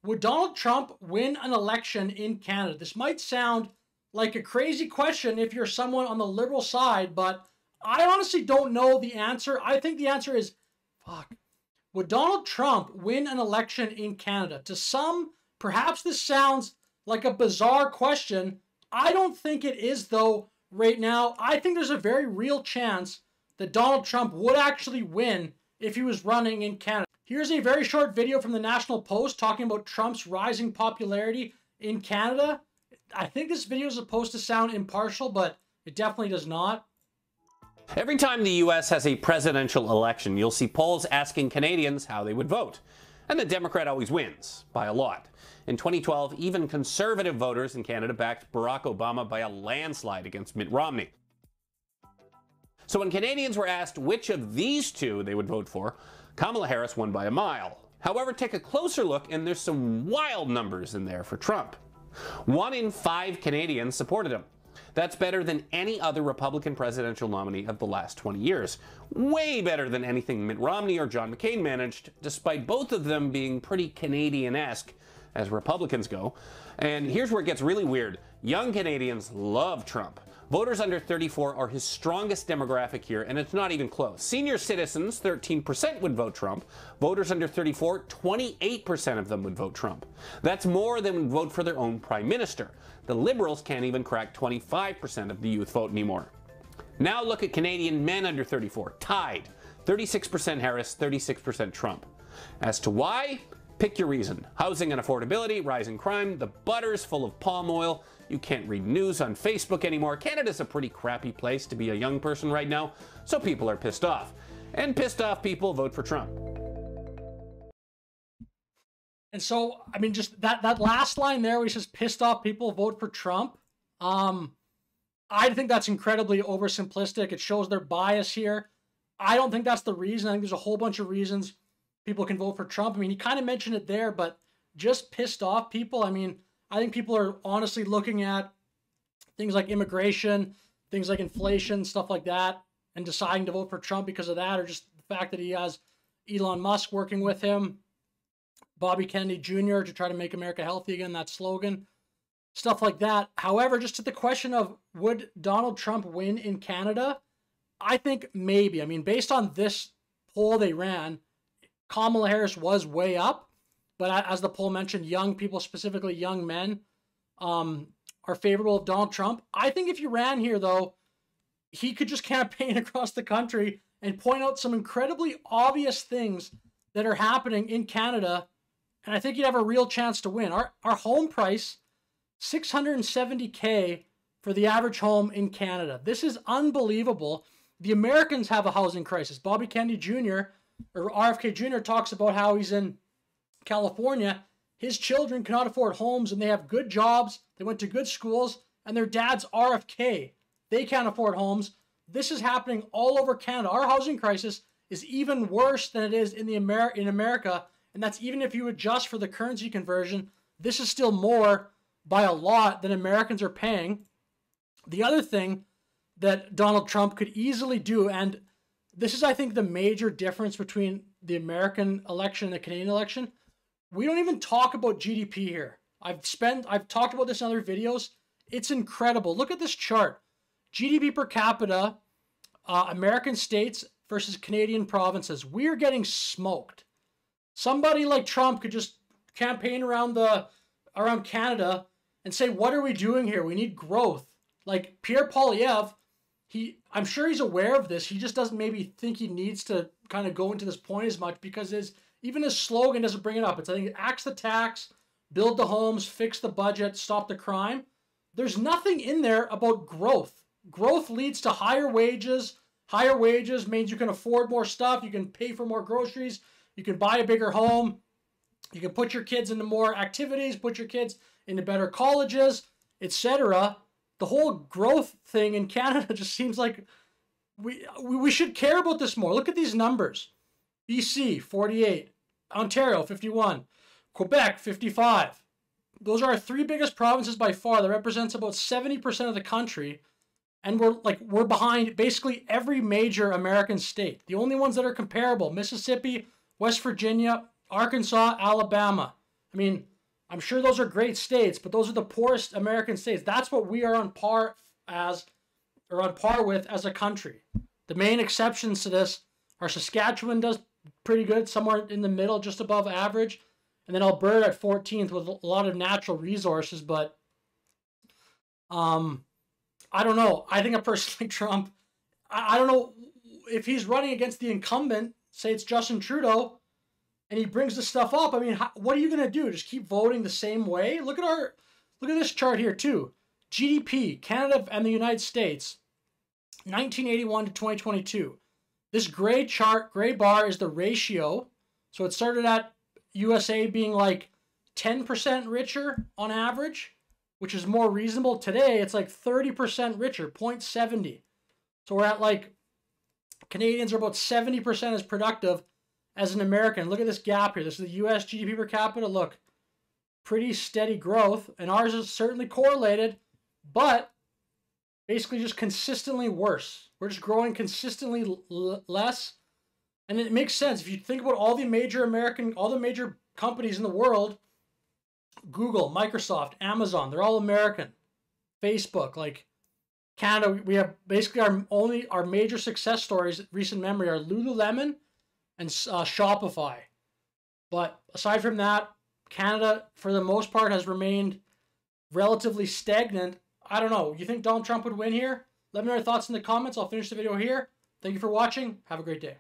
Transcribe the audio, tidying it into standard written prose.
Would Donald Trump win an election in Canada? This might sound like a crazy question if you're someone on the Liberal side, but I honestly don't know the answer. I think the answer is, fuck. Would Donald Trump win an election in Canada? To some, perhaps this sounds like a bizarre question. I don't think it is, though, right now. I think there's a very real chance that Donald Trump would actually win if he was running in Canada. Here's a very short video from the National Post talking about Trump's rising popularity in Canada. I think this video is supposed to sound impartial, but it definitely does not. Every time the U.S. has a presidential election, you'll see polls asking Canadians how they would vote. And the Democrat always wins, by a lot. In 2012, even conservative voters in Canada backed Barack Obama by a landslide against Mitt Romney. So when Canadians were asked which of these two they would vote for, Kamala Harris won by a mile. However, take a closer look and there's some wild numbers in there for Trump. 1 in 5 Canadians supported him. That's better than any other Republican presidential nominee of the last 20 years. Way better than anything Mitt Romney or John McCain managed, despite both of them being pretty Canadian-esque as Republicans go. And here's where it gets really weird. Young Canadians love Trump. Voters under 34 are his strongest demographic here, and it's not even close. Senior citizens, 13% would vote Trump. Voters under 34, 28% of them would vote Trump. That's more than would vote for their own prime minister. The Liberals can't even crack 25% of the youth vote anymore. Now look at Canadian men under 34, tied. 36% Harris, 36% Trump. As to why? Pick your reason. Housing and affordability, rising crime, the butter's full of palm oil, you can't read news on Facebook anymore. Canada's a pretty crappy place to be a young person right now, so people are pissed off. And pissed off people vote for Trump. And so, I mean, just that last line there where he says pissed off people vote for Trump, I think that's incredibly oversimplistic. It shows their bias here. I don't think that's the reason. I think there's a whole bunch of reasons people can vote for Trump. I mean, he kind of mentioned it there, but just pissed off people, I mean, I think people are honestly looking at things like immigration, things like inflation, stuff like that, and deciding to vote for Trump because of that, or just the fact that he has Elon Musk working with him, Bobby Kennedy Jr. to try to make America healthy again, that slogan, stuff like that. However, just to the question of would Donald Trump win in Canada, I think maybe. I mean, based on this poll they ran, Kamala Harris was way up. But as the poll mentioned, young people, specifically young men, are favorable of Donald Trump. I think if you ran here, though, he could just campaign across the country and point out some incredibly obvious things that are happening in Canada, and I think you'd have a real chance to win. Our home price, $670K for the average home in Canada. This is unbelievable. The Americans have a housing crisis. Bobby Kennedy Jr., or RFK Jr., talks about how he's in California, his children cannot afford homes and they have good jobs, they went to good schools, and their dad's RFK. They can't afford homes. This is happening all over Canada. Our housing crisis is even worse than it is in America, and that's even if you adjust for the currency conversion. This is still more by a lot than Americans are paying. The other thing that Donald Trump could easily do, and this is, I think, the major difference between the American election and the Canadian election, we don't even talk about GDP here. I've talked about this in other videos. It's incredible. Look at this chart. GDP per capita, American states versus Canadian provinces. We're getting smoked. Somebody like Trump could just campaign around Canada and say, what are we doing here? We need growth. Like Pierre Poilievre, I'm sure he's aware of this. He just doesn't maybe think he needs to kind of go into this point as much because even his slogan doesn't bring it up. It's, I think, axe the tax, build the homes, fix the budget, stop the crime. There's nothing in there about growth. Growth leads to higher wages. Higher wages means you can afford more stuff. You can pay for more groceries. You can buy a bigger home. You can put your kids into more activities, put your kids into better colleges, etc. The whole growth thing in Canada just seems like we should care about this more. Look at these numbers. BC, 48. Ontario, 51. Quebec, 55. Those are our 3 biggest provinces by far. That represents about 70% of the country. And we're behind basically every major American state. The only ones that are comparable, Mississippi, West Virginia, Arkansas, Alabama. I mean, I'm sure those are great states, but those are the poorest American states. That's what we are on par with as a country. The main exceptions to this are Saskatchewan does pretty good, somewhere in the middle, just above average, and then Alberta at 14th with a lot of natural resources. But I don't know. I think a person like Trump, I don't know if he's running against the incumbent, say it's Justin Trudeau, and he brings this stuff up. I mean, what are you going to do? Just keep voting the same way? Look at this chart here too. GDP, Canada and the United States, 1981 to 2022. This gray bar is the ratio. So it started at USA being like 10% richer on average, which is more reasonable. Today, it's like 30% richer, 0.70. So we're at like, Canadians are about 70% as productive as an American. Look at this gap here. This is the US GDP per capita. Look, pretty steady growth. And ours is certainly correlated, but basically just consistently worse. We're just growing consistently less. And it makes sense. If you think about all the major companies in the world, Google, Microsoft, Amazon, they're all American. Facebook, like Canada, we have basically our major success stories, recent memory, are Lululemon and Shopify. But aside from that, Canada, for the most part, has remained relatively stagnant. I don't know. You think Donald Trump would win here? Let me know your thoughts in the comments. I'll finish the video here. Thank you for watching. Have a great day.